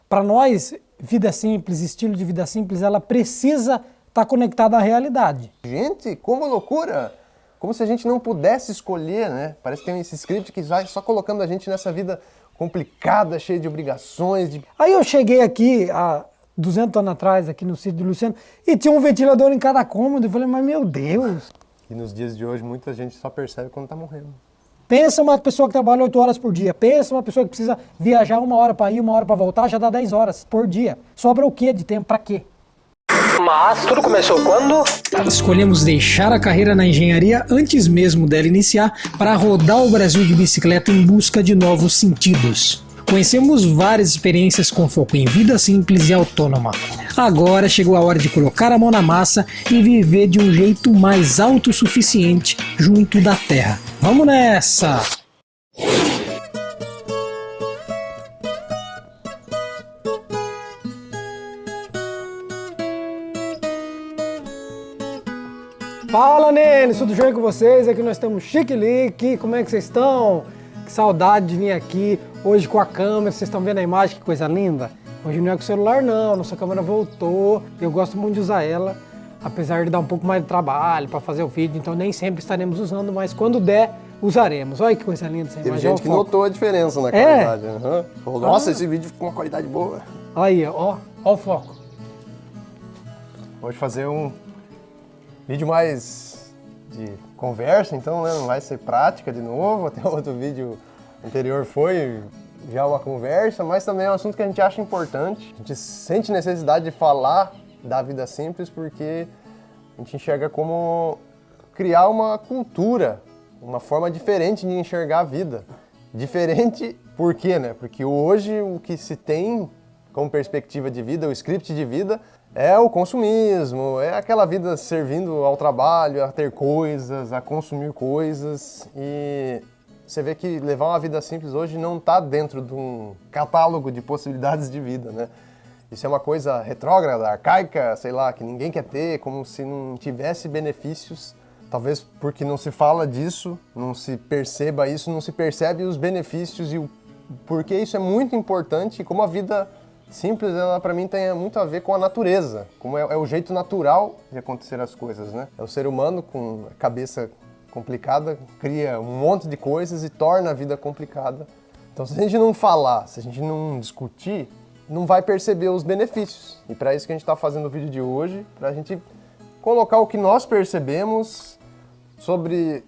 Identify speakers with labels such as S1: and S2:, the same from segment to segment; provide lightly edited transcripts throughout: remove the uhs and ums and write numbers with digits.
S1: Para nós, vida simples, estilo de vida simples, ela precisa estar conectada à realidade.
S2: Gente, como loucura! Como se a gente não pudesse escolher, né? Parece que tem esse script que vai só colocando a gente nessa vida complicada, cheia de obrigações.
S1: Aí eu cheguei aqui há 200 anos atrás, aqui no sítio do Luciano, e tinha um ventilador em cada cômodo. Eu falei, mas meu Deus!
S2: E nos dias de hoje, muita gente só percebe quando tá morrendo.
S1: Pensa uma pessoa que trabalha 8 horas por dia. Pensa uma pessoa que precisa viajar 1 hora para ir, 1 hora para voltar, já dá 10 horas por dia. Sobra o quê de tempo? Para quê?
S3: Mas tudo começou quando?
S1: Escolhemos deixar a carreira na engenharia antes mesmo dela iniciar para rodar o Brasil de bicicleta em busca de novos sentidos. Conhecemos várias experiências com foco em vida simples e autônoma. Agora chegou a hora de colocar a mão na massa e viver de um jeito mais autossuficiente junto da terra. Vamos nessa! Fala, nenes! Tudo jóia com vocês? Aqui nós estamos chique-lique. Como é que vocês estão? Que saudade de vir aqui hoje com a câmera. Vocês estão vendo a imagem? Que coisa linda! Hoje não é com o celular não, nossa câmera voltou. Eu gosto muito de usar ela, apesar de dar um pouco mais de trabalho para fazer o vídeo, então nem sempre estaremos usando, mas quando der, usaremos. Olha que coisa linda essa imagem.
S2: Teve gente que notou a diferença na qualidade. Uhum. Nossa, esse vídeo ficou com uma qualidade boa.
S1: Aí, ó o foco.
S2: Hoje fazer um vídeo mais de conversa, então, né? Não vai ser prática de novo. Até o outro vídeo anterior foi já uma conversa, mas também é um assunto que a gente acha importante. A gente sente necessidade de falar da vida simples porque a gente enxerga como criar uma cultura, uma forma diferente de enxergar a vida. Diferente por quê, né? Porque hoje o que se tem como perspectiva de vida, o script de vida, é o consumismo, é aquela vida servindo ao trabalho, a ter coisas, a consumir coisas. E você vê que levar uma vida simples hoje não está dentro de um catálogo de possibilidades de vida, né? Isso é uma coisa retrógrada, arcaica, sei lá, que ninguém quer ter, como se não tivesse benefícios. Talvez porque não se fala disso, não se perceba isso, não se percebe os benefícios e o porquê isso é muito importante e como a vida simples, ela para mim tem muito a ver com a natureza, como é o jeito natural de acontecer as coisas, né? É o ser humano com a cabeça complicada, cria um monte de coisas e torna a vida complicada. Então se a gente não falar, se a gente não discutir, não vai perceber os benefícios. E para isso que a gente está fazendo o vídeo de hoje, para a gente colocar o que nós percebemos sobre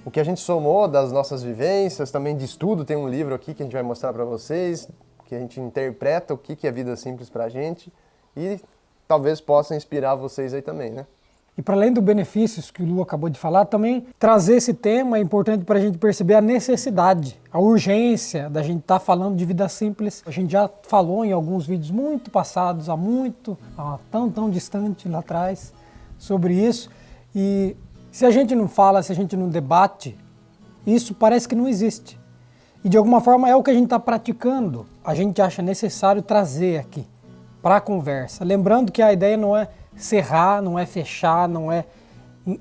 S2: o que a gente somou das nossas vivências, também de estudo, tem um livro aqui que a gente vai mostrar para vocês, que a gente interpreta o que é vida simples pra gente e talvez possa inspirar vocês aí também, né?
S1: E para além dos benefícios que o Lu acabou de falar, também trazer esse tema é importante para a gente perceber a necessidade, a urgência da gente estar falando de vida simples. A gente já falou em alguns vídeos muito passados, tão distante lá atrás, sobre isso. E se a gente não fala, se a gente não debate, isso parece que não existe. E de alguma forma é o que a gente está praticando. A gente acha necessário trazer aqui para a conversa. Lembrando que a ideia não é cerrar, não é fechar, não é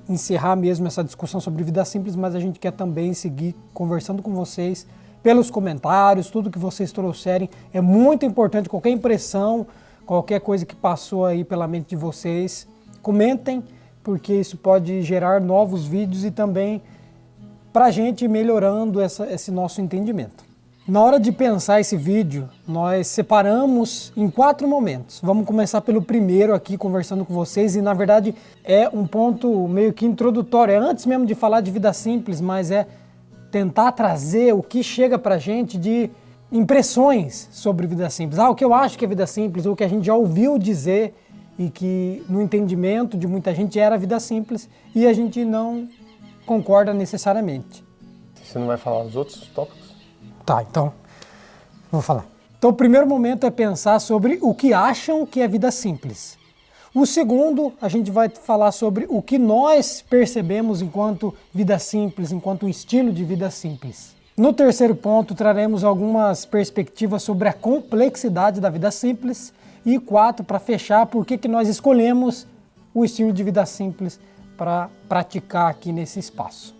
S1: encerrar mesmo essa discussão sobre vida simples, mas a gente quer também seguir conversando com vocês pelos comentários, tudo que vocês trouxerem. É muito importante, qualquer impressão, qualquer coisa que passou aí pela mente de vocês, comentem, porque isso pode gerar novos vídeos e também para a gente ir melhorando esse nosso entendimento. Na hora de pensar esse vídeo, nós separamos em 4 momentos. Vamos começar pelo primeiro aqui, conversando com vocês, e na verdade é um ponto meio que introdutório, é antes mesmo de falar de vida simples, mas é tentar trazer o que chega pra gente de impressões sobre vida simples. O que eu acho que é vida simples, ou o que a gente já ouviu dizer e que no entendimento de muita gente era vida simples e a gente não concorda necessariamente.
S2: Você não vai falar os outros tópicos?
S1: Tá, então vou falar. Então o primeiro momento é pensar sobre o que acham que é vida simples. O segundo, a gente vai falar sobre o que nós percebemos enquanto vida simples, enquanto um estilo de vida simples. No terceiro ponto, traremos algumas perspectivas sobre a complexidade da vida simples. E 4, para fechar, por que nós escolhemos o estilo de vida simples para praticar aqui nesse espaço.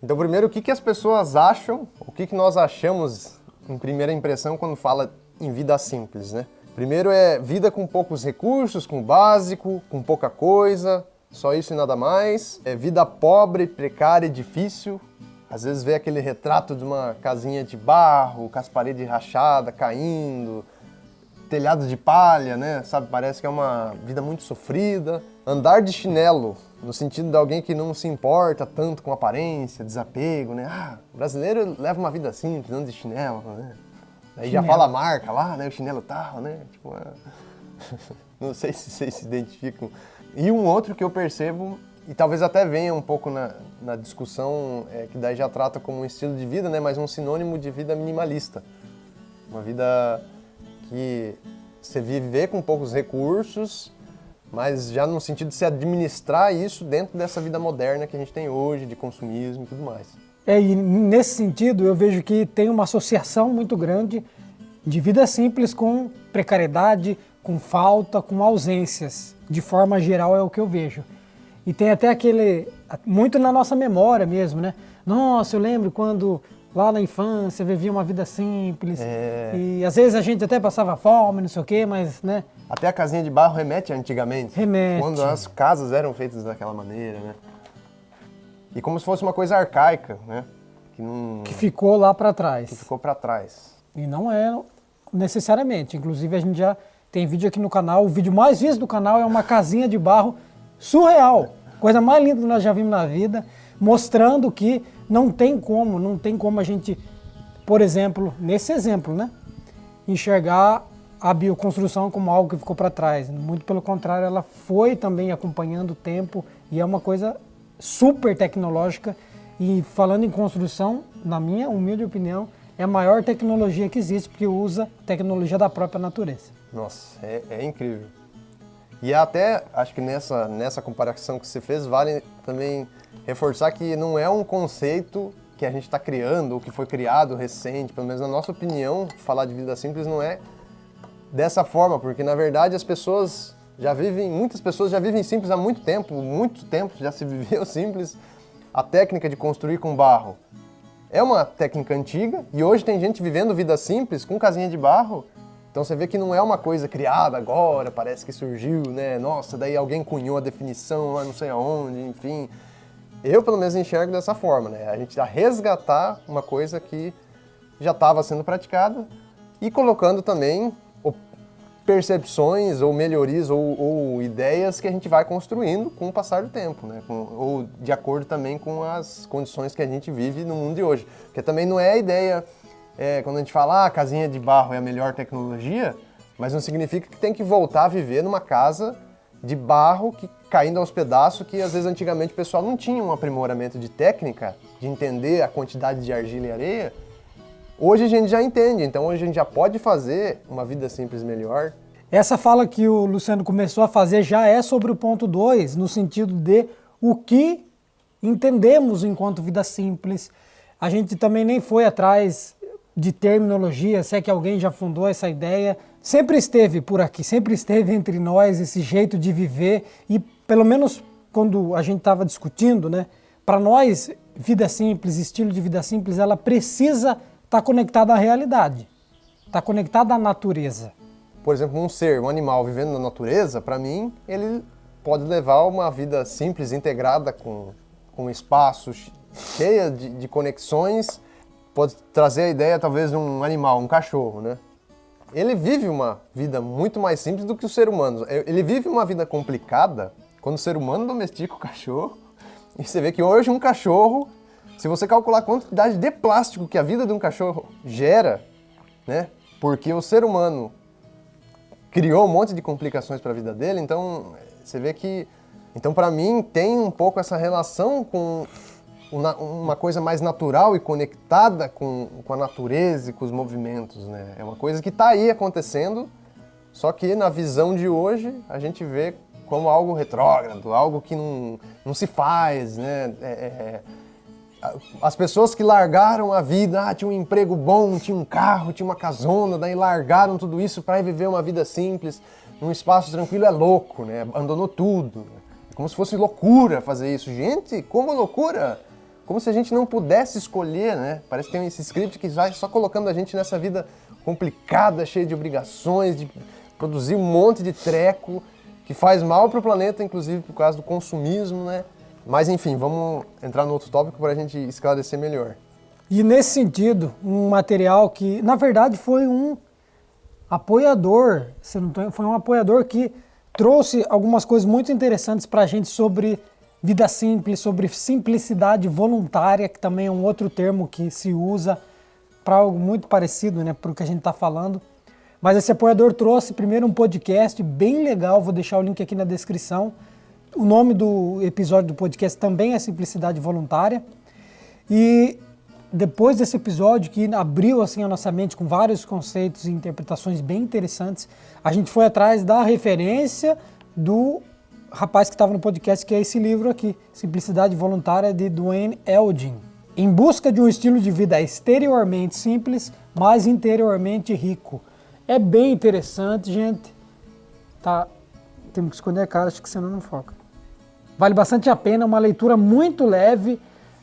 S2: Então, primeiro, o que as pessoas acham, o que nós achamos em primeira impressão quando fala em vida simples, né? Primeiro é vida com poucos recursos, com o básico, com pouca coisa, só isso e nada mais. É vida pobre, precária e difícil. Às vezes vê aquele retrato de uma casinha de barro, com as paredes rachadas, caindo, telhado de palha, né? Sabe, parece que é uma vida muito sofrida. Andar de chinelo, no sentido de alguém que não se importa tanto com aparência, desapego, né? Ah, o brasileiro leva uma vida simples, anda de chinelo, né? Aí já fala a marca lá, né? O chinelo tal, né? Tipo, não sei se vocês se identificam. E um outro que eu percebo, e talvez até venha um pouco na discussão, que daí já trata como um estilo de vida, né? Mas um sinônimo de vida minimalista. Uma vida que você viver com poucos recursos, mas já no sentido de se administrar isso dentro dessa vida moderna que a gente tem hoje, de consumismo e tudo mais.
S1: E nesse sentido eu vejo que tem uma associação muito grande de vida simples com precariedade, com falta, com ausências. De forma geral é o que eu vejo. E tem até aquele, muito na nossa memória mesmo, né? Nossa, eu lembro quando lá na infância vivia uma vida simples. E às vezes a gente até passava fome, não sei o quê, mas, né?
S2: Até a casinha de barro remete a antigamente.
S1: Remete.
S2: Quando as casas eram feitas daquela maneira, né? E como se fosse uma coisa arcaica, né?
S1: Que ficou lá para trás.
S2: Que ficou para trás.
S1: E não é necessariamente. Inclusive a gente já tem vídeo aqui no canal. O vídeo mais visto do canal é uma casinha de barro surreal. Coisa mais linda que nós já vimos na vida. Mostrando que não tem como a gente, por exemplo, nesse exemplo, né? Enxergar a bioconstrução como algo que ficou para trás. Muito pelo contrário, ela foi também acompanhando o tempo e é uma coisa super tecnológica. E falando em construção, na minha humilde opinião, é a maior tecnologia que existe, porque usa tecnologia da própria natureza.
S2: Nossa, é incrível. E até, acho que nessa comparação que você fez, vale também reforçar que não é um conceito que a gente está criando, ou que foi criado recente, pelo menos na nossa opinião, falar de vida simples não é dessa forma, porque na verdade muitas pessoas já vivem simples há muito tempo já se viveu simples. A técnica de construir com barro é uma técnica antiga e hoje tem gente vivendo vida simples com casinha de barro. Então você vê que não é uma coisa criada agora, parece que surgiu, né? Nossa, daí alguém cunhou a definição lá não sei aonde, enfim. Eu pelo menos enxergo dessa forma, né? A gente já resgatar uma coisa que já estava sendo praticada e colocando também percepções ou melhorias ou ideias que a gente vai construindo com o passar do tempo, né? Ou de acordo também com as condições que a gente vive no mundo de hoje. Porque também não é a ideia, quando a gente fala a casinha de barro é a melhor tecnologia, mas não significa que tem que voltar a viver numa casa de barro que caindo aos pedaços, que às vezes antigamente o pessoal não tinha um aprimoramento de técnica, de entender a quantidade de argila e areia. Hoje a gente já entende, então hoje a gente já pode fazer uma vida simples melhor.
S1: Essa fala que o Luciano começou a fazer já é sobre o ponto 2, no sentido de o que entendemos enquanto vida simples. A gente também nem foi atrás de terminologia, se é que alguém já fundou essa ideia. Sempre esteve por aqui, sempre esteve entre nós esse jeito de viver e pelo menos quando a gente estava discutindo, né? Para nós, vida simples, estilo de vida simples, ela precisa está conectada à realidade, está conectada à natureza.
S2: Por exemplo, um animal vivendo na natureza, para mim, ele pode levar uma vida simples, integrada com um espaço cheia de conexões, pode trazer a ideia talvez de um animal, um cachorro, né? Ele vive uma vida muito mais simples do que o ser humano. Ele vive uma vida complicada quando o ser humano domestica o cachorro, e você vê que hoje um cachorro, se você calcular a quantidade de plástico que a vida de um cachorro gera, né? Porque o ser humano criou um monte de complicações para a vida dele, então você vê que... Então, para mim, tem um pouco essa relação com uma coisa mais natural e conectada com a natureza e com os movimentos, né? É uma coisa que está aí acontecendo, só que na visão de hoje a gente vê como algo retrógrado, algo que não se faz, né? As pessoas que largaram a vida, tinha um emprego bom, tinha um carro, tinha uma casona, daí largaram tudo isso para ir viver uma vida simples, num espaço tranquilo, é louco, né? Abandonou tudo. É como se fosse loucura fazer isso. Gente, como loucura? Como se a gente não pudesse escolher, né? Parece que tem esse script que vai só colocando a gente nessa vida complicada, cheia de obrigações, de produzir um monte de treco que faz mal para o planeta, inclusive por causa do consumismo, né? Mas enfim, vamos entrar no outro tópico para a gente esclarecer melhor.
S1: E nesse sentido, um material que, na verdade, foi um apoiador, foi um apoiador que trouxe algumas coisas muito interessantes para a gente sobre vida simples, sobre simplicidade voluntária, que também é um outro termo que se usa para algo muito parecido, né, para o que a gente está falando. Mas esse apoiador trouxe primeiro um podcast bem legal, vou deixar o link aqui na descrição. O nome do episódio do podcast também é Simplicidade Voluntária. E depois desse episódio, que abriu assim a nossa mente com vários conceitos e interpretações bem interessantes, a gente foi atrás da referência do rapaz que estava no podcast, que é esse livro aqui, Simplicidade Voluntária, de Duane Elgin. Em busca de um estilo de vida exteriormente simples, mas interiormente rico. É bem interessante, gente. Tá, temos que esconder a cara, acho que senão não foca. Vale bastante a pena, é uma leitura muito leve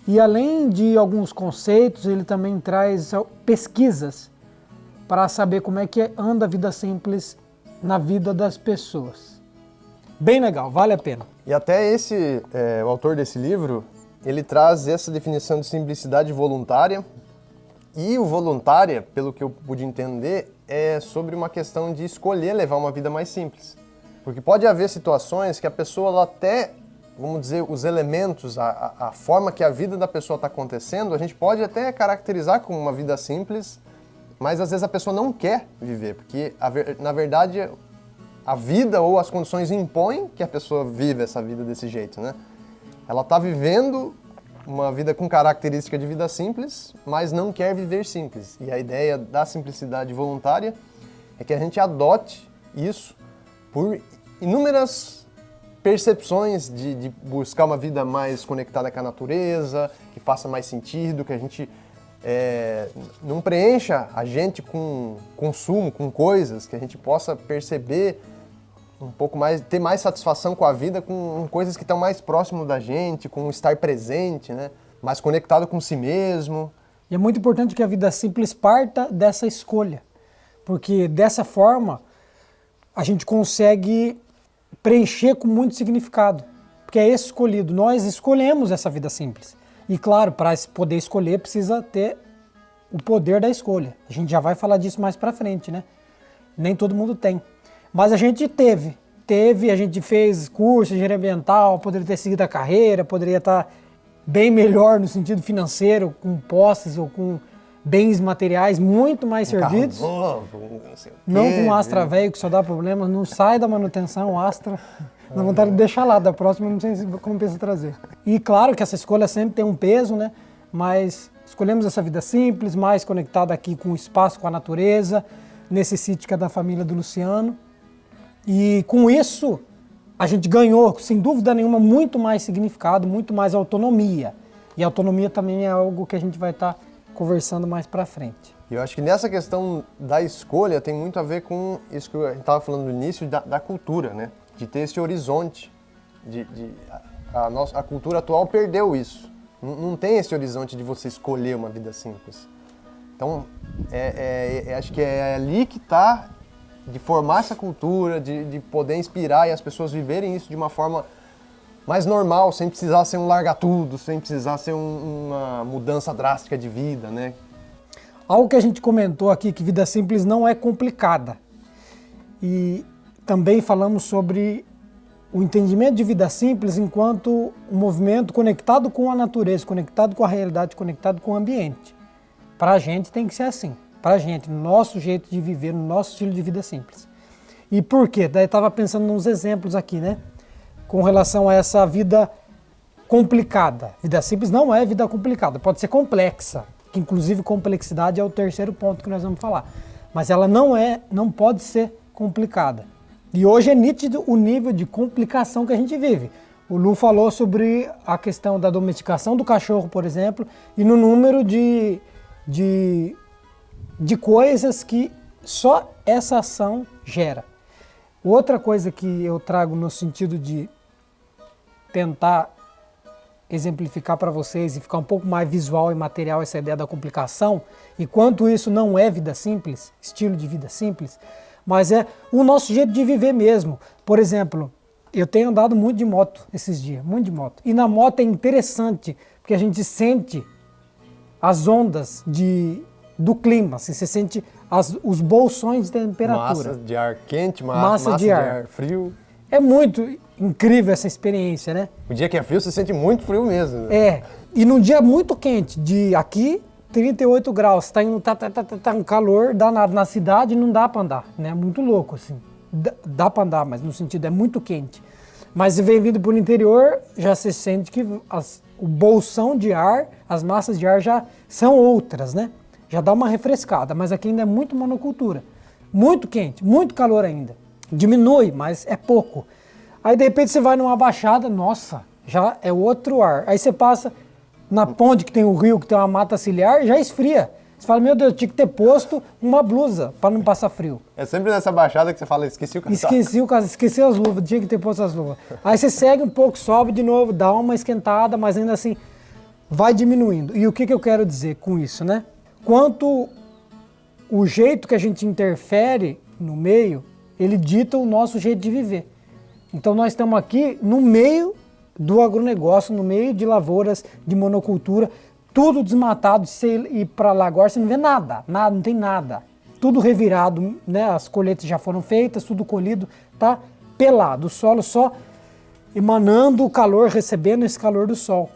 S1: e além de alguns conceitos, ele também traz pesquisas para saber como é que anda a vida simples na vida das pessoas. Bem legal, vale a pena.
S2: E até o autor desse livro, ele traz essa definição de simplicidade voluntária. E o voluntária, pelo que eu pude entender, é sobre uma questão de escolher levar uma vida mais simples. Porque pode haver situações que a pessoa ela até, vamos dizer, os elementos, a forma que a vida da pessoa está acontecendo, a gente pode até caracterizar como uma vida simples, mas às vezes a pessoa não quer viver, porque na verdade a vida ou as condições impõem que a pessoa viva essa vida desse jeito, né? Ela está vivendo uma vida com característica de vida simples, mas não quer viver simples. E a ideia da simplicidade voluntária é que a gente adote isso por inúmeras percepções de buscar uma vida mais conectada com a natureza, que faça mais sentido, que a gente não preencha a gente com consumo, com coisas, que a gente possa perceber um pouco mais, ter mais satisfação com a vida, com coisas que estão mais próximo da gente, com estar presente, né? Mais conectado com si mesmo.
S1: E é muito importante que a vida simples parta dessa escolha, porque dessa forma a gente consegue preencher com muito significado, porque é escolhido, nós escolhemos essa vida simples. E claro, para poder escolher precisa ter o poder da escolha. A gente já vai falar disso mais para frente, né? Nem todo mundo tem. Mas a gente teve, a gente fez curso de engenharia ambiental, poderia ter seguido a carreira, poderia estar bem melhor no sentido financeiro, com posses ou com bens materiais muito mais servidos. Não com um Astra velho que só dá problema, não sai da manutenção, Astra. Dá vontade de deixar lá, da próxima não sei se compensa trazer. E claro que essa escolha sempre tem um peso, né? Mas escolhemos essa vida simples, mais conectada aqui com o espaço, com a natureza, nesse sítio que é da família do Luciano. E com isso, a gente ganhou, sem dúvida nenhuma, muito mais significado, muito mais autonomia. E autonomia também é algo que a gente vai estar conversando mais para frente.
S2: E eu acho que nessa questão da escolha tem muito a ver com isso que a gente estava falando no início, da cultura, né? De ter esse horizonte. A cultura atual perdeu isso. Não tem esse horizonte de você escolher uma vida simples. Então, acho que é ali que está de formar essa cultura, de poder inspirar e as pessoas viverem isso de uma forma mais normal, sem precisar ser um larga-tudo, sem precisar ser uma mudança drástica de vida, né?
S1: Algo que a gente comentou aqui, que vida simples não é complicada. E também falamos sobre o entendimento de vida simples enquanto um movimento conectado com a natureza, conectado com a realidade, conectado com o ambiente. Para a gente tem que ser assim. Para a gente, no nosso jeito de viver, no nosso estilo de vida simples. E por quê? Daí eu estava pensando nos exemplos aqui, né? Com relação a essa vida complicada. Vida simples não é vida complicada, pode ser complexa, que inclusive complexidade é o terceiro ponto que nós vamos falar. Mas ela não pode ser complicada. E hoje é nítido o nível de complicação que a gente vive. O Lu falou sobre a questão da domesticação do cachorro, por exemplo, e no número de coisas que só essa ação gera. Outra coisa que eu trago no sentido de tentar exemplificar para vocês e ficar um pouco mais visual e material essa ideia da complicação, e quanto isso não é vida simples, estilo de vida simples, mas é o nosso jeito de viver mesmo. Por exemplo, eu tenho andado muito de moto esses dias, muito de moto. E na moto é interessante, porque a gente sente as ondas do clima, assim, você sente os bolsões de temperatura.
S2: Massa de ar quente, massa de ar frio.
S1: É muito incrível essa experiência, né?
S2: O dia que é frio, você sente muito frio mesmo. Né?
S1: É, e num dia muito quente, de aqui, 38 graus, tá um calor danado na cidade, não dá para andar, né? Muito louco, assim. Dá para andar, mas no sentido é muito quente. Mas se vem vindo por interior, já se sente que o bolsão de ar, as massas de ar já são outras, né? Já dá uma refrescada, mas aqui ainda é muito monocultura. Muito quente, muito calor ainda. Diminui, mas é pouco. Aí de repente você vai numa baixada, nossa, já é outro ar. Aí você passa na ponte que tem o rio, que tem uma mata ciliar, já esfria. Você fala, meu Deus, eu tinha que ter posto uma blusa para não passar frio.
S2: É sempre nessa baixada que você fala, esqueci o casaco.
S1: Esqueci as luvas, tinha que ter posto as luvas. Aí você segue um pouco, sobe de novo, dá uma esquentada, mas ainda assim vai diminuindo. E o que eu quero dizer com isso, né? Quanto o jeito que a gente interfere no meio, ele dita o nosso jeito de viver. Então nós estamos aqui no meio do agronegócio, no meio de lavouras, de monocultura, tudo desmatado. Se você ir para lá agora, você não vê nada, não tem nada. Tudo revirado, né? As colheitas já foram feitas, tudo colhido, tá pelado, o solo só emanando o calor, recebendo esse calor do sol.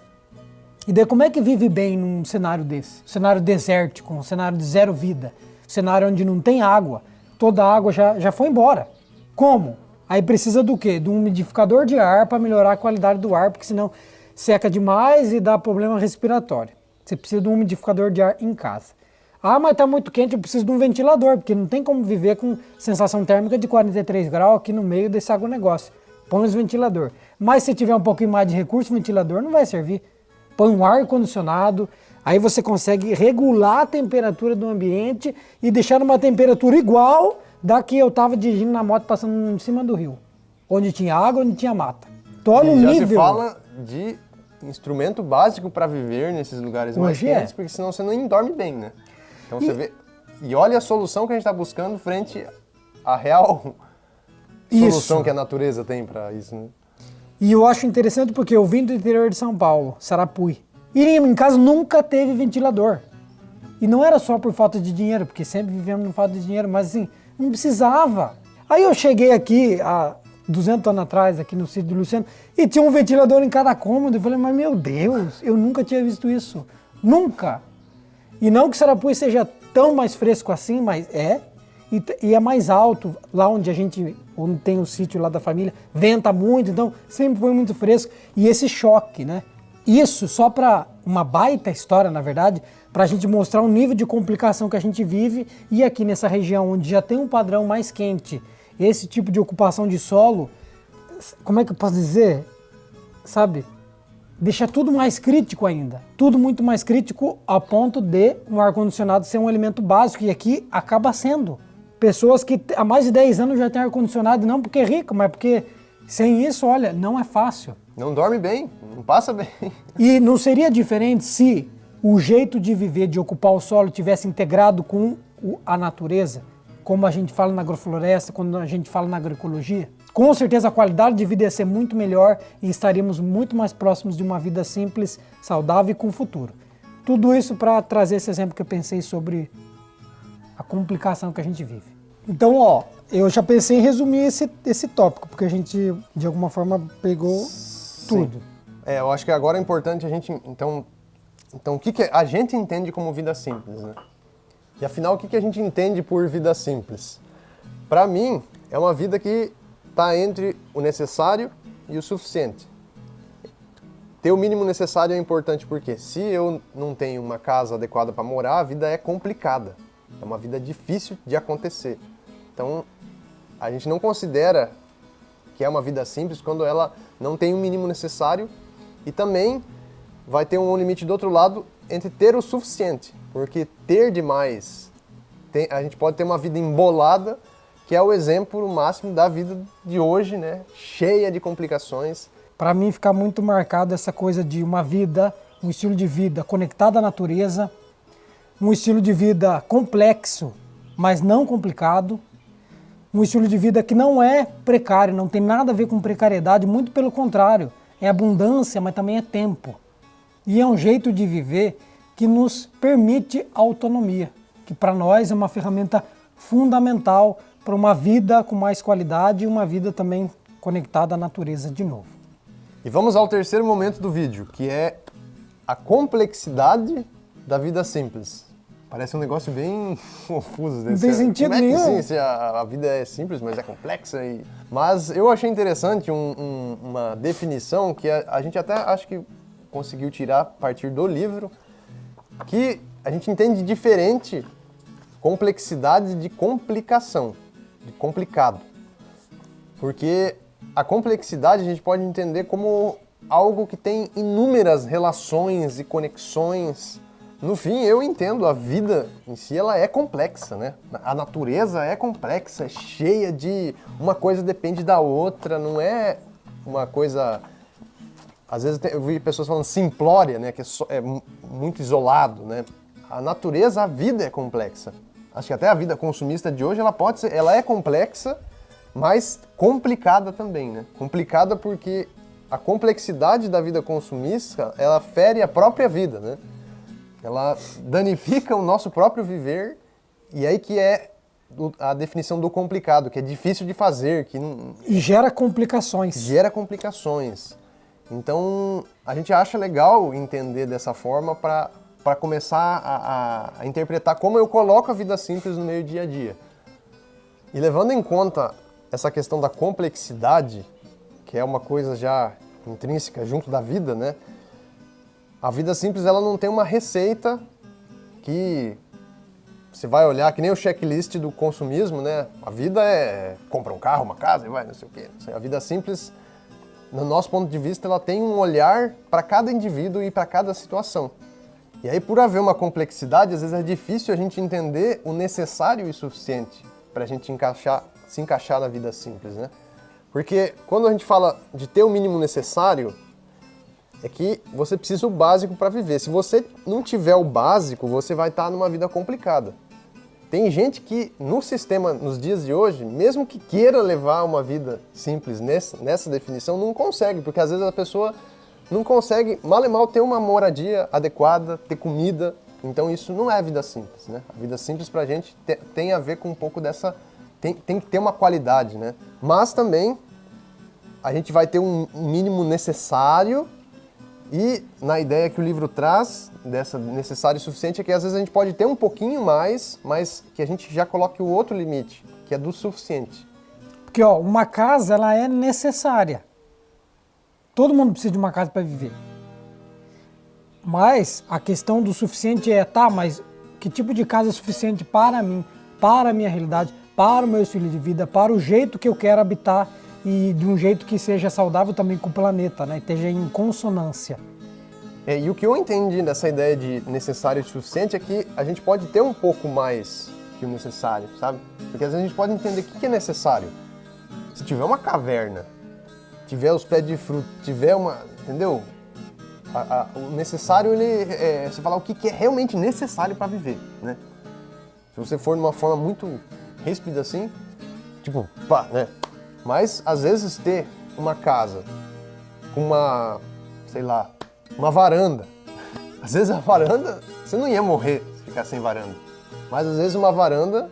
S1: E daí como é que vive bem num cenário desse? Cenário desértico, um cenário de zero vida, cenário onde não tem água, toda a água já foi embora. Como? Aí precisa do quê? De um umidificador de ar para melhorar a qualidade do ar, porque senão seca demais e dá problema respiratório. Você precisa de um umidificador de ar em casa. Ah, mas está muito quente, eu preciso de um ventilador, porque não tem como viver com sensação térmica de 43 graus aqui no meio desse agronegócio. Põe os ventilador. Mas se tiver um pouquinho mais de recurso, o ventilador não vai servir. Põe um ar-condicionado, aí você consegue regular a temperatura do ambiente e deixar numa temperatura igual da que eu estava dirigindo na moto passando em cima do rio. Onde tinha água, onde tinha mata. Então olha o nível.
S2: Já se fala de instrumento básico para viver nesses lugares mais quentes, porque senão você não dorme bem, né? Então você vê... E olha a solução que a gente está buscando frente à real solução que a natureza tem para isso, né?
S1: E eu acho interessante porque eu vim do interior de São Paulo, Sarapuí. E em casa nunca teve ventilador. E não era só por falta de dinheiro, porque sempre vivemos no falta de dinheiro, mas assim, não precisava. Aí eu cheguei aqui há 200 anos atrás, aqui no sítio do Luciano, e tinha um ventilador em cada cômodo. Eu falei, mas meu Deus, eu nunca tinha visto isso. Nunca. E não que Sarapuí seja tão mais fresco assim, mas é. E é mais alto, lá onde tem o sítio lá da família, venta muito, então sempre foi muito fresco. E esse choque, né? Isso só para uma baita história, na verdade, para a gente mostrar o nível de complicação que a gente vive. E aqui nessa região onde já tem um padrão mais quente, esse tipo de ocupação de solo, como é que eu posso dizer? Sabe? Deixa tudo mais crítico ainda. Tudo muito mais crítico a ponto de um ar-condicionado ser um elemento básico. E aqui acaba sendo. Pessoas que há mais de 10 anos já têm ar-condicionado, não porque é rico, mas porque sem isso, olha, não é fácil.
S2: Não dorme bem, não passa bem.
S1: E não seria diferente se o jeito de viver, de ocupar o solo, tivesse integrado com a natureza, como a gente fala na agrofloresta, quando a gente fala na agroecologia? Com certeza a qualidade de vida ia ser muito melhor e estaríamos muito mais próximos de uma vida simples, saudável e com futuro. Tudo isso para trazer esse exemplo que eu pensei sobre a complicação que a gente vive. Então, ó, eu já pensei em resumir esse tópico, porque a gente, de alguma forma, pegou tudo.
S2: É, eu acho que agora é importante a gente, então o que a gente entende como vida simples, né? E afinal, o que a gente entende por vida simples? Para mim, é uma vida que está entre o necessário e o suficiente. Ter o mínimo necessário é importante porque se eu não tenho uma casa adequada para morar, a vida é complicada. É uma vida difícil de acontecer. Então, a gente não considera que é uma vida simples quando ela não tem o mínimo necessário e também vai ter um limite do outro lado entre ter o suficiente, porque ter demais, a gente pode ter uma vida embolada, que é o exemplo máximo da vida de hoje, né? Cheia de complicações,
S1: Para mim fica muito marcado essa coisa de uma vida, um estilo de vida conectado à natureza, um estilo de vida complexo, mas não complicado, um estilo de vida que não é precário, não tem nada a ver com precariedade, muito pelo contrário, é abundância, mas também é tempo. E é um jeito de viver que nos permite autonomia, que para nós é uma ferramenta fundamental para uma vida com mais qualidade e uma vida também conectada à natureza de novo.
S2: E vamos ao terceiro momento do vídeo, que é a complexidade da vida simples. Parece um negócio bem confuso.
S1: Não tem sentido nenhum.
S2: Sim, se a vida é simples, mas é complexa. Mas eu achei interessante uma definição que a gente até acho que conseguiu tirar a partir do livro, que a gente entende diferente complexidade de complicação, de complicado. Porque a complexidade a gente pode entender como algo que tem inúmeras relações e conexões. No fim, eu entendo, a vida em si ela é complexa, né? A natureza é complexa, é cheia de... Uma coisa depende da outra, não é uma coisa... Às vezes eu vi pessoas falando simplória, né? Que é muito isolado, né? A natureza, a vida é complexa. Acho que até a vida consumista de hoje, ela é complexa, mas complicada também, né? Complicada porque a complexidade da vida consumista, ela fere a própria vida, né? Ela danifica o nosso próprio viver, e aí que é a definição do complicado, que é difícil de fazer, que não...
S1: E gera complicações.
S2: Gera complicações. Então, a gente acha legal entender dessa forma para começar a interpretar como eu coloco a vida simples no meu dia a dia. E levando em conta essa questão da complexidade, que é uma coisa já intrínseca junto da vida, né? A vida simples, ela não tem uma receita que você vai olhar, que nem o checklist do consumismo, né? A vida é compra um carro, uma casa e vai, não sei o quê. A vida simples, no nosso ponto de vista, ela tem um olhar para cada indivíduo e para cada situação. E aí, por haver uma complexidade, às vezes é difícil a gente entender o necessário e suficiente para a gente se encaixar na vida simples, né? Porque quando a gente fala de ter o mínimo necessário, é que você precisa o básico para viver. Se você não tiver o básico, você vai estar numa vida complicada. Tem gente que no sistema, nos dias de hoje, mesmo que queira levar uma vida simples nessa definição, não consegue, porque às vezes a pessoa não consegue, mal e mal, ter uma moradia adequada, ter comida. Então isso não é vida simples, né? A vida simples pra gente tem a ver com um pouco dessa... Tem que ter uma qualidade, né? Mas também a gente vai ter um mínimo necessário. E na ideia que o livro traz, dessa necessário e suficiente, é que às vezes a gente pode ter um pouquinho mais, mas que a gente já coloque o outro limite, que é do suficiente.
S1: Porque ó, uma casa ela é necessária. Todo mundo precisa de uma casa para viver. Mas a questão do suficiente é, tá, mas que tipo de casa é suficiente para mim, para a minha realidade, para o meu estilo de vida, para o jeito que eu quero habitar, e de um jeito que seja saudável também com o planeta, né? Esteja em consonância.
S2: E o que eu entendi dessa ideia de necessário e suficiente é que a gente pode ter um pouco mais que o necessário, sabe? Porque às vezes a gente pode entender o que é necessário. Se tiver uma caverna, tiver os pés de fruta, tiver uma... Entendeu? O necessário, ele é você falar o que é realmente necessário para viver, né? Se você for de uma forma muito ríspida assim, tipo, pá, né? Mas, às vezes, ter uma casa com uma, sei lá, uma varanda. Às vezes a varanda, você não ia morrer se ficar sem varanda. Mas, às vezes, uma varanda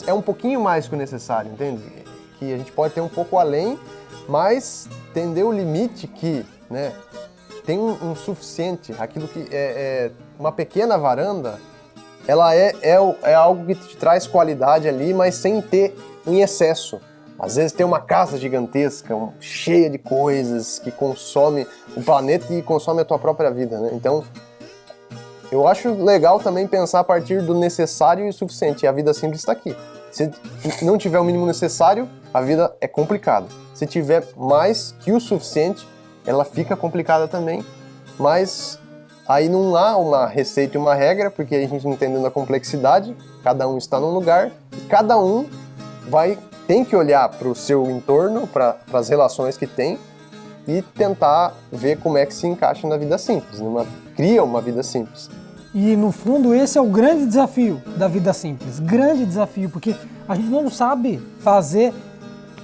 S2: é um pouquinho mais que o necessário, entende? Que a gente pode ter um pouco além, mas entender o limite que, né, tem um suficiente. Aquilo que é uma pequena varanda, ela é algo que te traz qualidade ali, mas sem ter em excesso. Às vezes tem uma casa gigantesca, cheia de coisas, que consome o planeta e consome a tua própria vida, né? Então, eu acho legal também pensar a partir do necessário e suficiente. E a vida simples está aqui. Se não tiver o mínimo necessário, a vida é complicada. Se tiver mais que o suficiente, ela fica complicada também. Mas aí não há uma receita e uma regra, porque a gente entendendo a complexidade, cada um está num lugar, e cada um tem que olhar para o seu entorno, para as relações que tem, e tentar ver como é que se encaixa na vida simples, cria uma vida simples.
S1: E no fundo esse é o grande desafio da vida simples, grande desafio, porque a gente não sabe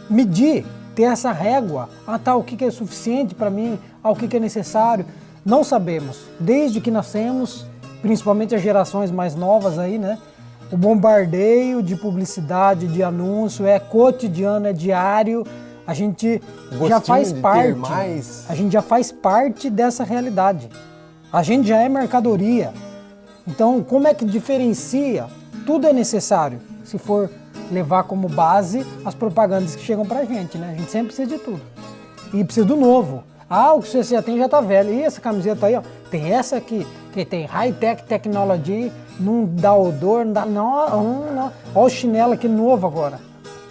S1: medir, ter essa régua, o que é suficiente para mim, o que é necessário, não sabemos. Desde que nascemos, principalmente as gerações mais novas aí, né? O bombardeio de publicidade, de anúncio é cotidiano, é diário, a gente já faz parte, a gente já faz parte dessa realidade, a gente já é mercadoria. Então, como é que diferencia? Tudo é necessário, se for levar como base as propagandas que chegam pra gente, né? A gente sempre precisa de tudo. E precisa do novo. O que você já tem já tá velho. E essa camiseta aí, ó, tem essa aqui, que tem high-tech technology, não dá odor, não dá... Não. Olha o chinelo aqui novo agora.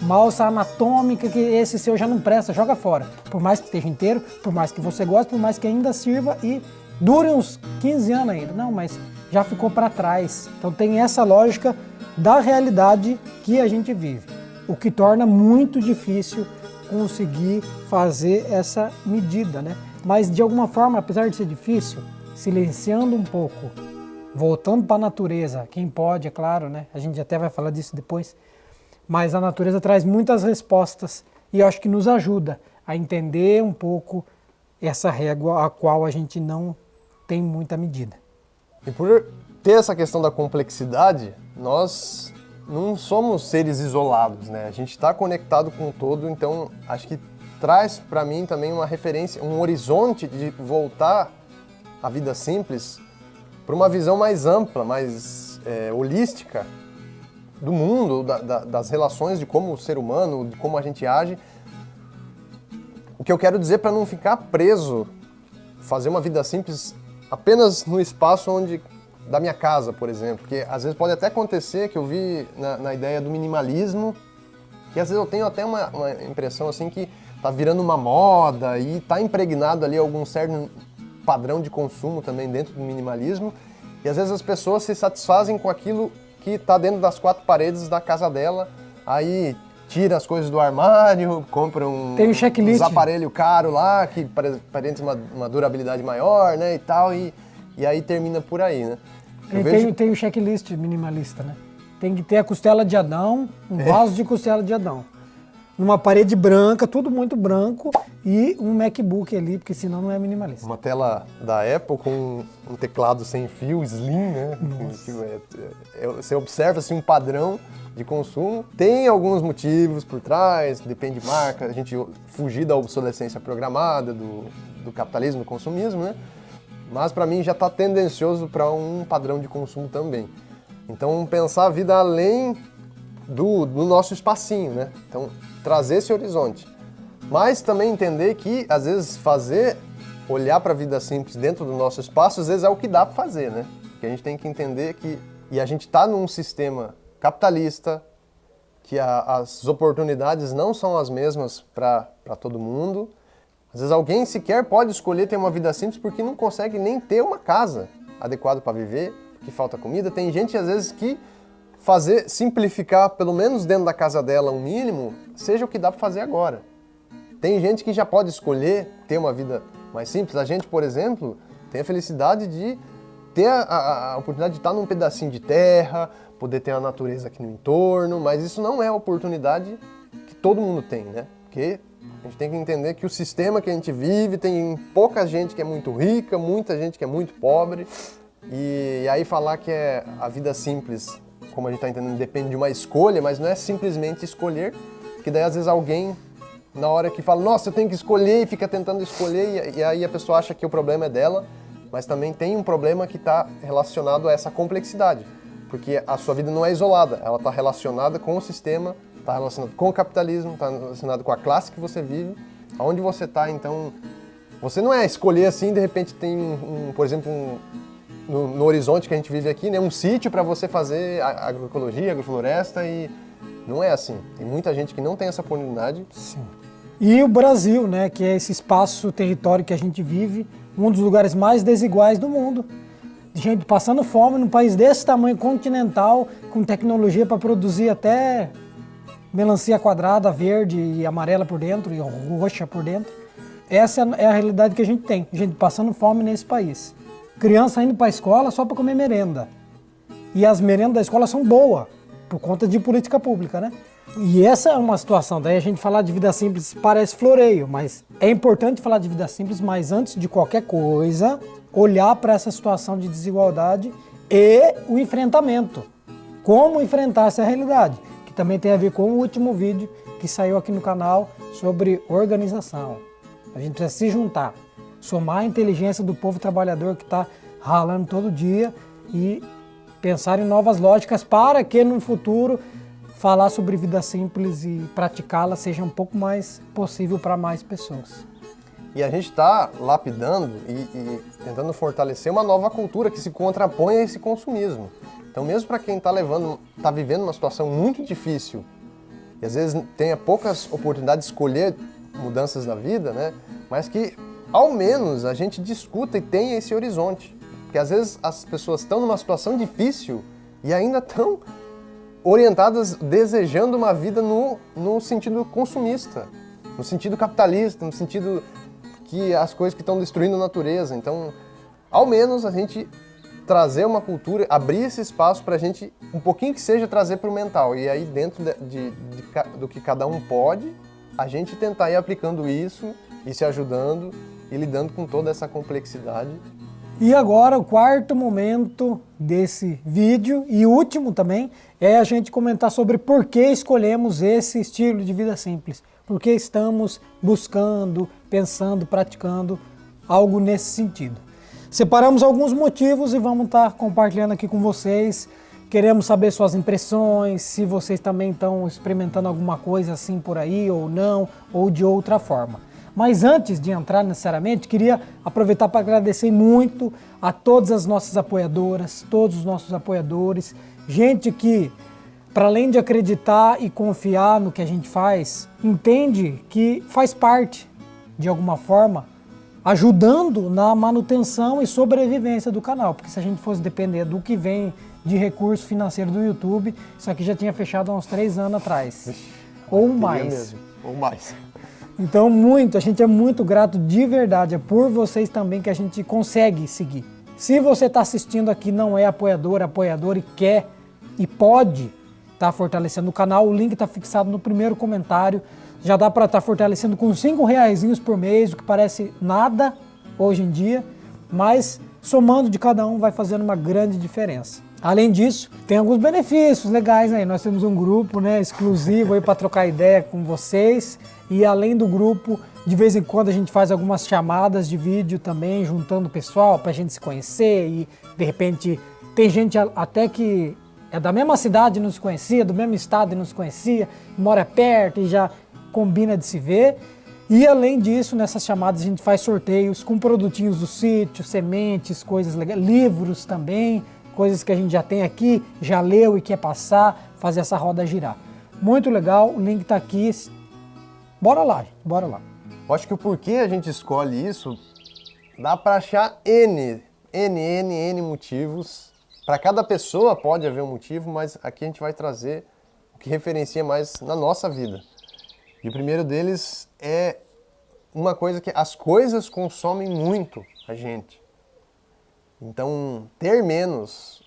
S1: Uma alça anatômica, que esse seu já não presta, joga fora. Por mais que esteja inteiro, por mais que você goste, por mais que ainda sirva e dure uns 15 anos ainda. Não, mas já ficou para trás. Então tem essa lógica da realidade que a gente vive, o que torna muito difícil conseguir fazer essa medida, né? Mas de alguma forma, apesar de ser difícil, silenciando um pouco, voltando para a natureza, quem pode, é claro, né? A gente até vai falar disso depois, mas a natureza traz muitas respostas e eu acho que nos ajuda a entender um pouco essa régua a qual a gente não tem muita medida.
S2: E por ter essa questão da complexidade, nós não somos seres isolados, né? A gente está conectado com o todo, então acho que traz para mim também uma referência, um horizonte de voltar à vida simples para uma visão mais ampla, mais holística do mundo, das relações, de como o ser humano, de como a gente age. O que eu quero dizer para não ficar preso, fazer uma vida simples apenas no espaço da minha casa, por exemplo, porque às vezes pode até acontecer que eu vi na ideia do minimalismo, que às vezes eu tenho até uma impressão assim que tá virando uma moda e tá impregnado ali algum certo padrão de consumo também dentro do minimalismo, e às vezes as pessoas se satisfazem com aquilo que está dentro das quatro paredes da casa dela, aí tira as coisas do armário, compra uns aparelhos caros lá, que aparentam uma durabilidade maior, né, e tal, e aí termina por aí, né?
S1: Tem o checklist minimalista, né? Tem que ter a costela de Adão, um vaso de costela de Adão. Numa parede branca, tudo muito branco, e um MacBook ali, porque senão não é minimalista.
S2: Uma tela da Apple com um teclado sem fio, slim, né? Você observa assim, um padrão de consumo. Tem alguns motivos por trás, depende de marca, a gente fugir da obsolescência programada, do capitalismo, do consumismo, né? Mas para mim já está tendencioso para um padrão de consumo também. Então pensar a vida além do nosso espacinho, né? Então trazer esse horizonte. Mas também entender que às vezes olhar para a vida simples dentro do nosso espaço, às vezes é o que dá para fazer, né? Porque a gente tem que entender e a gente está num sistema capitalista, que as oportunidades não são as mesmas para todo mundo. Às vezes alguém sequer pode escolher ter uma vida simples porque não consegue nem ter uma casa adequada para viver, porque falta comida. Tem gente, às vezes, que simplificar, pelo menos dentro da casa dela, um mínimo, seja o que dá para fazer agora. Tem gente que já pode escolher ter uma vida mais simples. A gente, por exemplo, tem a felicidade de ter a oportunidade de estar num pedacinho de terra, poder ter a natureza aqui no entorno, mas isso não é a oportunidade que todo mundo tem, né? Porque a gente tem que entender que o sistema que a gente vive tem pouca gente que é muito rica, muita gente que é muito pobre, e aí falar que é a vida simples, como a gente está entendendo, depende de uma escolha, mas não é simplesmente escolher, porque daí às vezes alguém, na hora que fala, nossa, eu tenho que escolher, e fica tentando escolher, e aí a pessoa acha que o problema é dela, mas também tem um problema que está relacionado a essa complexidade, porque a sua vida não é isolada, ela está relacionada com o sistema, está relacionado com o capitalismo, está relacionado com a classe que você vive, aonde você está, então, você não é escolher assim, de repente tem, por exemplo, no horizonte que a gente vive aqui, né, um sítio para você fazer agroecologia, agrofloresta, e não é assim. Tem muita gente que não tem essa oportunidade.
S1: Sim. E o Brasil, né, que é esse espaço, território que a gente vive, um dos lugares mais desiguais do mundo. Gente passando fome num país desse tamanho, continental, com tecnologia para produzir até melancia quadrada, verde e amarela por dentro, e roxa por dentro. essa é a realidade que a gente tem, gente passando fome nesse país. Criança indo para a escola só para comer merenda. E as merendas da escola são boas, por conta de política pública, né? E essa é uma situação, daí a gente falar de vida simples parece floreio, mas é importante falar de vida simples, mas antes de qualquer coisa, olhar para essa situação de desigualdade e o enfrentamento. Como enfrentar essa realidade, que também tem a ver com o último vídeo que saiu aqui no canal sobre organização. A gente precisa se juntar, somar a inteligência do povo trabalhador que está ralando todo dia e pensar em novas lógicas para que no futuro falar sobre vida simples e praticá-la seja um pouco mais possível para mais pessoas.
S2: E a gente está lapidando e tentando fortalecer uma nova cultura que se contrapõe a esse consumismo. Então, mesmo para quem está vivendo uma situação muito difícil e às vezes tenha poucas oportunidades de escolher mudanças na vida, né? Mas que ao menos a gente discuta e tenha esse horizonte. Porque às vezes as pessoas estão numa situação difícil e ainda estão orientadas, desejando uma vida no sentido consumista, no sentido capitalista, no sentido que as coisas que estão destruindo a natureza. Então, ao menos a gente trazer uma cultura, abrir esse espaço para a gente, um pouquinho que seja, trazer para o mental. E aí, dentro do que cada um pode, a gente tentar ir aplicando isso, e se ajudando e lidando com toda essa complexidade.
S1: E agora o quarto momento desse vídeo, e último também, é a gente comentar sobre por que escolhemos esse estilo de vida simples. Por que estamos buscando, pensando, praticando algo nesse sentido. Separamos alguns motivos e vamos estar compartilhando aqui com vocês. Queremos saber suas impressões, se vocês também estão experimentando alguma coisa assim por aí ou não, ou de outra forma. Mas antes de entrar necessariamente, queria aproveitar para agradecer muito a todas as nossas apoiadoras, todos os nossos apoiadores, gente que, para além de acreditar e confiar no que a gente faz, entende que faz parte, de alguma forma, ajudando na manutenção e sobrevivência do canal, porque se a gente fosse depender do que vem de recurso financeiro do YouTube, isso aqui já tinha fechado há uns 3 anos atrás, ou mais.
S2: Mesmo, ou mais.
S1: Então, a gente é muito grato de verdade, é por vocês também que a gente consegue seguir. Se você está assistindo aqui, não é apoiador e quer e pode estar fortalecendo o canal, o link está fixado no primeiro comentário. Já dá para estar fortalecendo com R$5 por mês, o que parece nada hoje em dia, mas somando de cada um vai fazendo uma grande diferença. Além disso, tem alguns benefícios legais aí. Nós temos um grupo, né, exclusivo aí para trocar ideia com vocês. E além do grupo, de vez em quando a gente faz algumas chamadas de vídeo também, juntando o pessoal para a gente se conhecer. E de repente tem gente até que é da mesma cidade e não se conhecia, do mesmo estado e não se conhecia, mora perto e já combina de se ver. E além disso, nessas chamadas a gente faz sorteios com produtinhos do sítio, sementes, coisas legais, livros também, coisas que a gente já tem aqui, já leu e quer passar, fazer essa roda girar. Muito legal, o link está aqui. Bora lá, gente, bora lá.
S2: Eu acho que o porquê a gente escolhe isso, dá para achar N motivos. Para cada pessoa pode haver um motivo, mas aqui a gente vai trazer o que referencia mais na nossa vida. E o primeiro deles é uma coisa que as coisas consomem muito a gente. Então, ter menos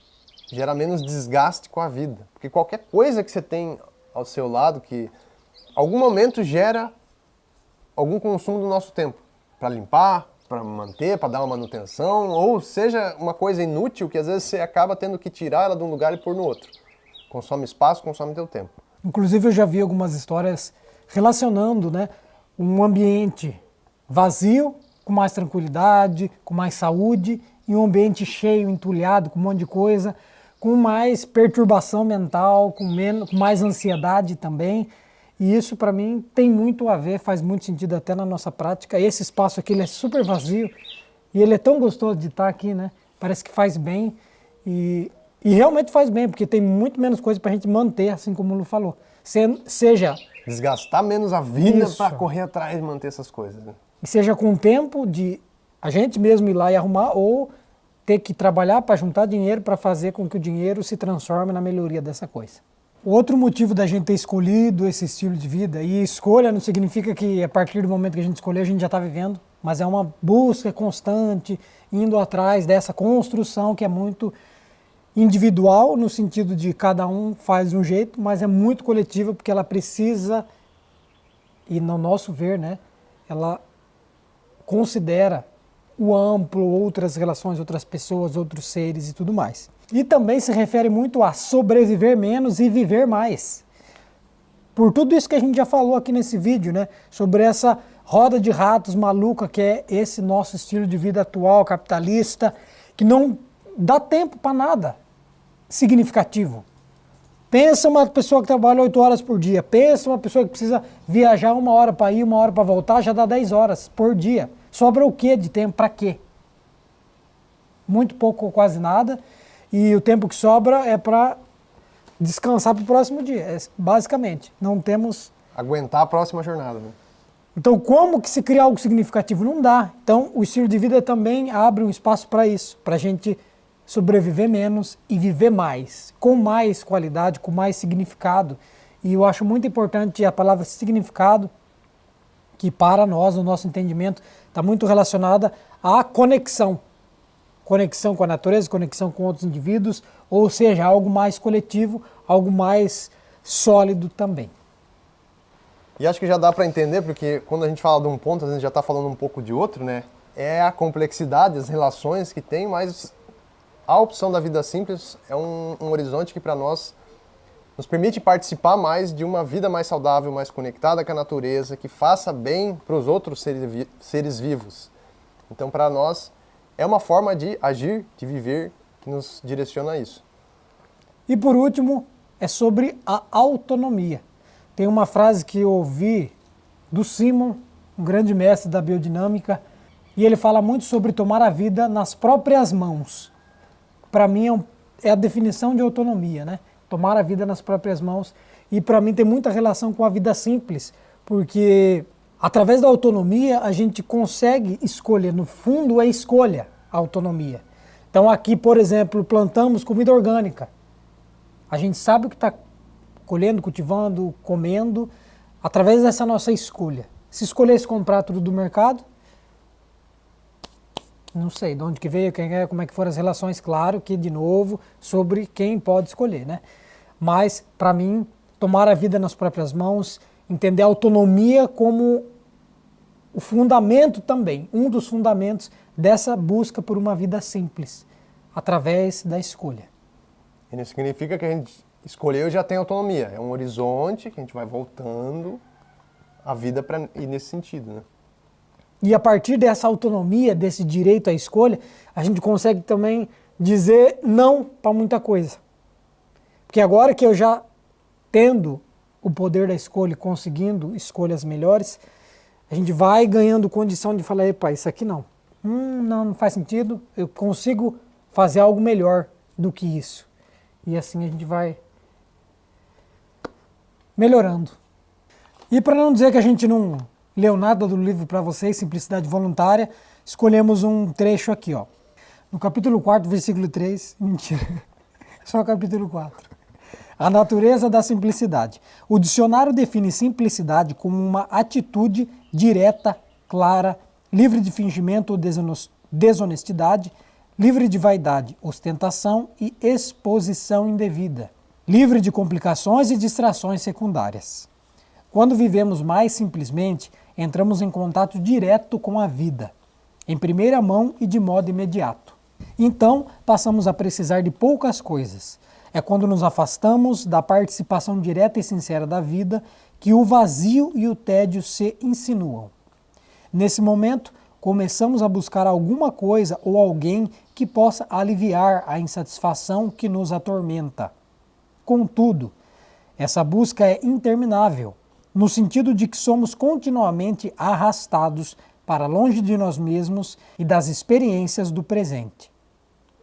S2: gera menos desgaste com a vida. Porque qualquer coisa que você tem ao seu lado que algum momento gera algum consumo do nosso tempo. Para limpar, para manter, para dar uma manutenção, ou seja uma coisa inútil que às vezes você acaba tendo que tirar ela de um lugar e pôr no outro. Consome espaço, consome teu tempo.
S1: Inclusive eu já vi algumas histórias relacionando, né, um ambiente vazio, com mais tranquilidade, com mais saúde, e um ambiente cheio, entulhado, com um monte de coisa, com mais perturbação mental, com mais ansiedade também. E isso para mim tem muito a ver, faz muito sentido até na nossa prática. Esse espaço aqui ele é super vazio e ele é tão gostoso de estar aqui, né? Parece que faz bem e realmente faz bem, porque tem muito menos coisa para a gente manter, assim como o Lu falou. Seja
S2: desgastar menos a vida para correr atrás de manter essas coisas, né?
S1: E seja com o tempo de a gente mesmo ir lá e arrumar ou ter que trabalhar para juntar dinheiro para fazer com que o dinheiro se transforme na melhoria dessa coisa. Outro motivo da gente ter escolhido esse estilo de vida, e escolha não significa que a partir do momento que a gente escolheu a gente já está vivendo, mas é uma busca constante, indo atrás dessa construção que é muito individual, no sentido de cada um faz de um jeito, mas é muito coletiva porque ela precisa, e no nosso ver, né, ela considera o amplo, outras relações, outras pessoas, outros seres e tudo mais. E também se refere muito a sobreviver menos e viver mais. Por tudo isso que a gente já falou aqui nesse vídeo, né? Sobre essa roda de ratos maluca que é esse nosso estilo de vida atual, capitalista, que não dá tempo para nada significativo. Pensa uma pessoa que trabalha 8 horas por dia, pensa uma pessoa que precisa viajar 1 hora para ir, 1 hora para voltar, já dá 10 horas por dia. Sobra o quê de tempo? Para quê? Muito pouco ou quase nada. E o tempo que sobra é para descansar para o próximo dia, basicamente. Não temos...
S2: Aguentar a próxima jornada, né?
S1: Então, como que se cria algo significativo? Não dá. Então, o estilo de vida também abre um espaço para isso, para a gente sobreviver menos e viver mais, com mais qualidade, com mais significado. E eu acho muito importante a palavra significado, que para nós, no nosso entendimento, está muito relacionada à conexão. Conexão com a natureza, conexão com outros indivíduos, ou seja, algo mais coletivo, algo mais sólido também.
S2: E acho que já dá para entender, porque quando a gente fala de um ponto, a gente já está falando um pouco de outro, né? É a complexidade, as relações que tem, mas a opção da vida simples é um horizonte que para nós nos permite participar mais de uma vida mais saudável, mais conectada com a natureza, que faça bem para os outros seres vivos. Então, para nós, é uma forma de agir, de viver, que nos direciona a isso.
S1: E por último, é sobre a autonomia. Tem uma frase que eu ouvi do Simon, um grande mestre da biodinâmica, e ele fala muito sobre tomar a vida nas próprias mãos. Para mim é a definição de autonomia, né? Tomar a vida nas próprias mãos. E para mim tem muita relação com a vida simples, porque através da autonomia a gente consegue escolher, no fundo é escolha a autonomia. Então aqui, por exemplo, plantamos comida orgânica. A gente sabe o que está colhendo, cultivando, comendo, através dessa nossa escolha. Se escolhesse comprar tudo do mercado, não sei de onde que veio, quem é, como é que foram as relações, claro que, de novo, sobre quem pode escolher, né? Mas, para mim, tomar a vida nas próprias mãos, entender a autonomia como o fundamento também, um dos fundamentos dessa busca por uma vida simples, através da escolha.
S2: E não significa que a gente escolheu e já tem autonomia. É um horizonte que a gente vai voltando a vida para ir nesse sentido, né?
S1: E a partir dessa autonomia, desse direito à escolha, a gente consegue também dizer não para muita coisa. Porque agora que eu já tendo o poder da escolha e conseguindo escolhas melhores, a gente vai ganhando condição de falar, epa, isso aqui não. Não faz sentido, eu consigo fazer algo melhor do que isso. E assim a gente vai melhorando. E para não dizer que a gente não leu nada do livro para vocês, Simplicidade Voluntária, escolhemos um trecho aqui, ó. No capítulo 4, versículo 3, mentira, só o capítulo 4. A natureza da simplicidade. O dicionário define simplicidade como uma atitude direta, clara, livre de fingimento ou desonestidade, livre de vaidade, ostentação e exposição indevida, livre de complicações e distrações secundárias. Quando vivemos mais simplesmente, entramos em contato direto com a vida, em primeira mão e de modo imediato. Então, passamos a precisar de poucas coisas. É quando nos afastamos da participação direta e sincera da vida que o vazio e o tédio se insinuam. Nesse momento, começamos a buscar alguma coisa ou alguém que possa aliviar a insatisfação que nos atormenta. Contudo, essa busca é interminável, no sentido de que somos continuamente arrastados para longe de nós mesmos e das experiências do presente.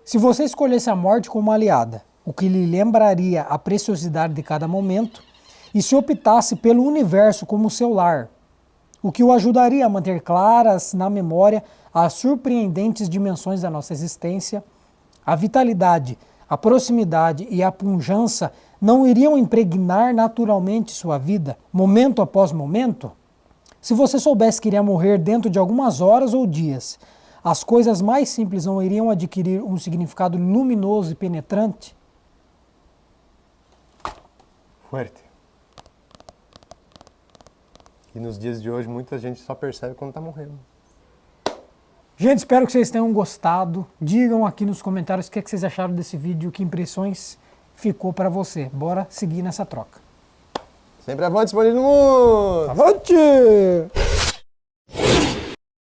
S1: Se você escolhesse a morte como aliada, o que lhe lembraria a preciosidade de cada momento, e se optasse pelo universo como seu lar, o que o ajudaria a manter claras na memória as surpreendentes dimensões da nossa existência, a vitalidade, a proximidade e a pujança não iriam impregnar naturalmente sua vida, momento após momento? Se você soubesse que iria morrer dentro de algumas horas ou dias, as coisas mais simples não iriam adquirir um significado luminoso e penetrante?
S2: Fuerte. E nos dias de hoje, muita gente só percebe quando tá morrendo.
S1: Gente, espero que vocês tenham gostado. Digam aqui nos comentários o que vocês acharam desse vídeo, que impressões ficou para você. Bora seguir nessa troca.
S2: Sempre avante, disponível no mundo!
S1: Avante!